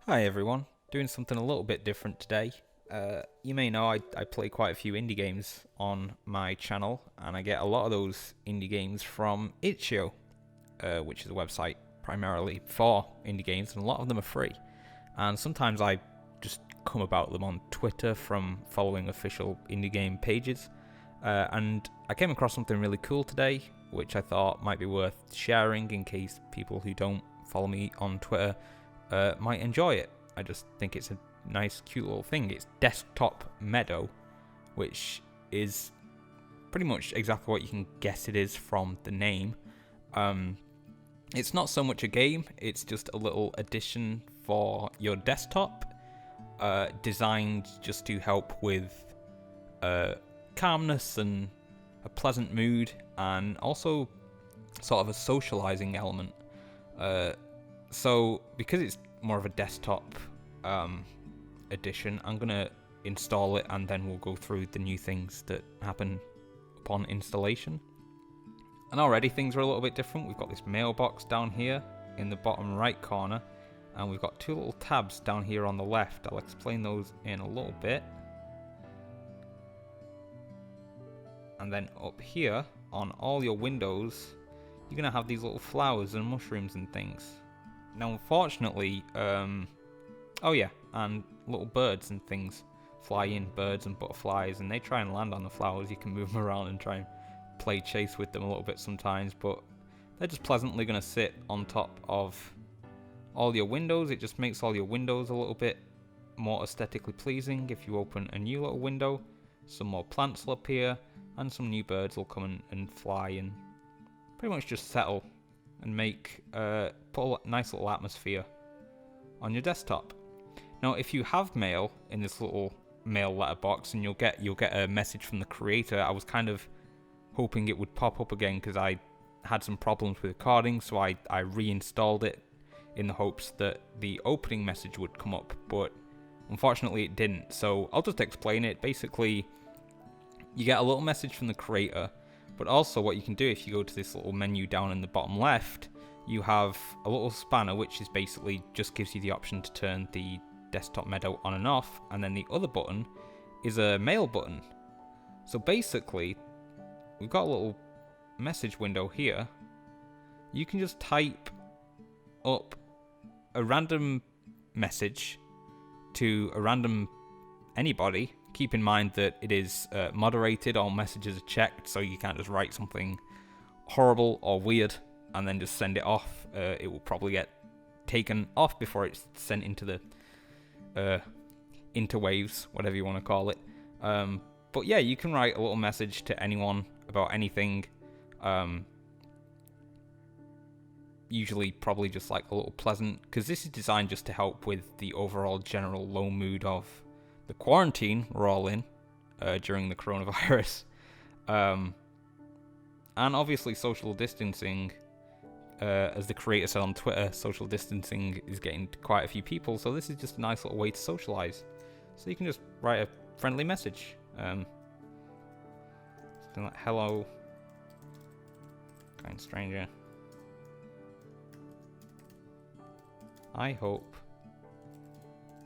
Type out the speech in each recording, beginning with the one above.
Hi everyone, doing something a little bit different today. You may know I play quite a few indie games on my channel, and I get a lot of those indie games from itch.io, which is a website primarily for indie games, and a lot of them are free. And sometimes I just come about them on Twitter from following official indie game pages. And I came across something really cool today, which I thought might be worth sharing in case people who don't follow me on Twitter might enjoy it. I just think it's a nice, cute little thing. It's Desktop Meadow, which is pretty much exactly what you can guess it is from the name. It's not so much a game, it's just a little addition for your desktop, designed just to help with calmness and a pleasant mood, and also sort of a socializing element. So because it's more of a desktop edition, I'm going to install it and then we'll go through the new things that happen upon installation. And already things are a little bit different. We've got this mailbox down here in the bottom right corner, and we've got two little tabs down here on the left. I'll explain those in a little bit. And then up here on all your windows, you're going to have these little flowers and mushrooms and things. Now, unfortunately, oh yeah, and little birds and things fly in, birds and butterflies, and they try and land on the flowers. You can move them around and try and play chase with them a little bit sometimes, but they're just pleasantly going to sit on top of all your windows. It just makes all your windows a little bit more aesthetically pleasing. If you open a new little window, some more plants will appear, and some new birds will come and fly and pretty much just settle and make put a nice little atmosphere on your desktop. Now, if you have mail in this little mail letterbox, and you'll get a message from the creator. I was kind of hoping it would pop up again because I had some problems with recording, so I reinstalled it in the hopes that the opening message would come up, but unfortunately it didn't. So I'll just explain it. Basically, you get a little message from the creator, but also what you can do, if you go to this little menu down in the bottom left, you have a little spanner which is basically just gives you the option to turn the Desktop Meadow on and off, and then the other button is a mail button. So basically, we've got a little message window here. You can just type up a random message to a random anybody. Keep in mind that it is moderated, all messages are checked, so you can't just write something horrible or weird and then just send it off. It will probably get taken off before it's sent into the interwaves, whatever you want to call it. But yeah, you can write a little message to anyone about anything. Usually probably just like a little pleasant, because this is designed just to help with the overall general low mood of the quarantine we're all in during the coronavirus. And obviously social distancing, as the creator said on Twitter, social distancing is getting to quite a few people, so this is just a nice little way to socialize. So you can just write a friendly message. Something like, hello, kind stranger. I hope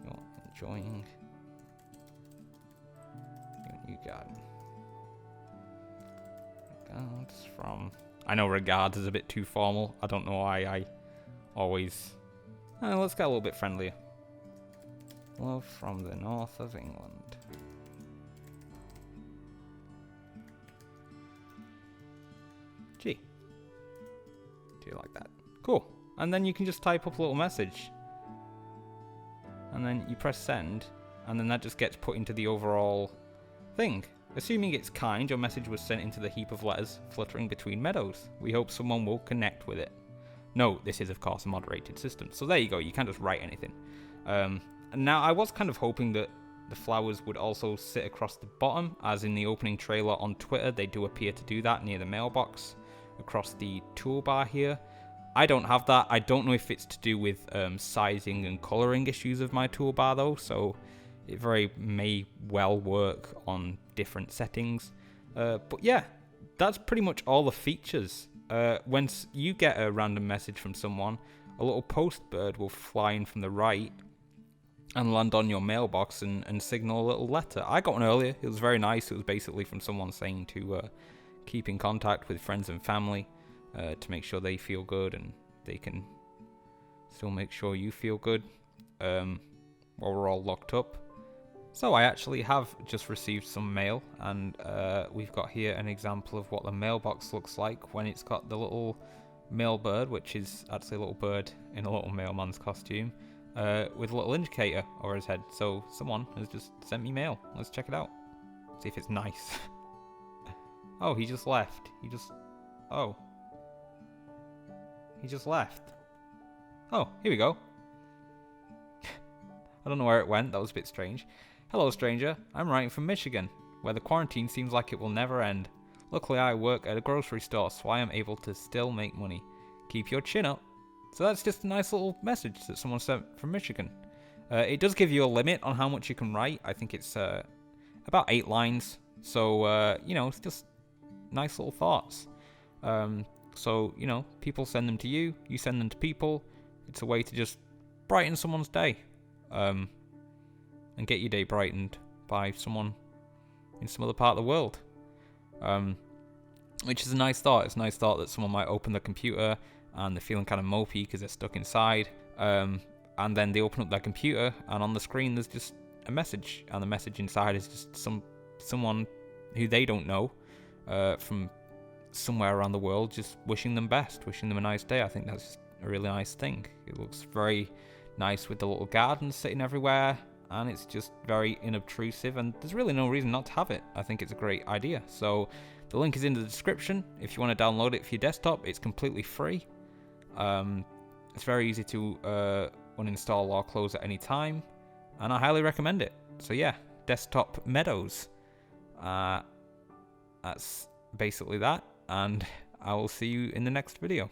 you're enjoying your new garden. Regards from... I know regards is a bit too formal. I don't know why I always... let's get a little bit friendlier. Love from the north of England. Gee. Do you like that? Cool. And then you can just type up a little message. And then you press send, and then that just gets put into the overall thing. Assuming it's kind, your message was sent into the heap of letters fluttering between meadows. We hope someone will connect with it. No, this is of course a moderated system. So there you go, you can't just write anything. And now I was kind of hoping that the flowers would also sit across the bottom, as in the opening trailer on Twitter, they do appear to do that near the mailbox, across the toolbar here. I don't have that. I don't know if it's to do with sizing and colouring issues of my toolbar though, so it very may well work on different settings. But yeah, that's pretty much all the features. Once you get a random message from someone, a little post bird will fly in from the right and land on your mailbox and signal a little letter. I got one earlier. It was very nice. It was basically from someone saying to keep in contact with friends and family to make sure they feel good and they can still make sure you feel good while we're all locked up. So I actually have just received some mail, and we've got here an example of what the mailbox looks like when it's got the little mail bird, which is actually a little bird in a little mailman's costume, with a little indicator over his head. So someone has just sent me mail. Let's check it out. See if it's nice. Oh, he just left. He just left. Oh, here we go. I don't know where it went. That was a bit strange. Hello, stranger. I'm writing from Michigan, where the quarantine seems like it will never end. Luckily, I work at a grocery store, so I am able to still make money. Keep your chin up. So that's just a nice little message that someone sent from Michigan. It does give you a limit on how much you can write. I think it's about 8 lines. So, it's just nice little thoughts. So, people send them to you. You send them to people. It's a way to just brighten someone's day. And get your day brightened by someone in some other part of the world. Which is a nice thought. It's a nice thought that someone might open their computer and they're feeling kind of mopey because they're stuck inside. And then they open up their computer and on the screen there's just a message. And the message inside is just someone who they don't know from somewhere around the world just wishing them best, wishing them a nice day. I think that's a really nice thing. It looks very nice with the little gardens sitting everywhere. And it's just very unobtrusive, and there's really no reason not to have it. I think it's a great idea. So the link is in the description. If you want to download it for your desktop, it's completely free. It's very easy to uninstall or close at any time, and I highly recommend it. So yeah, Desktop Meadows. That's basically that, and I will see you in the next video.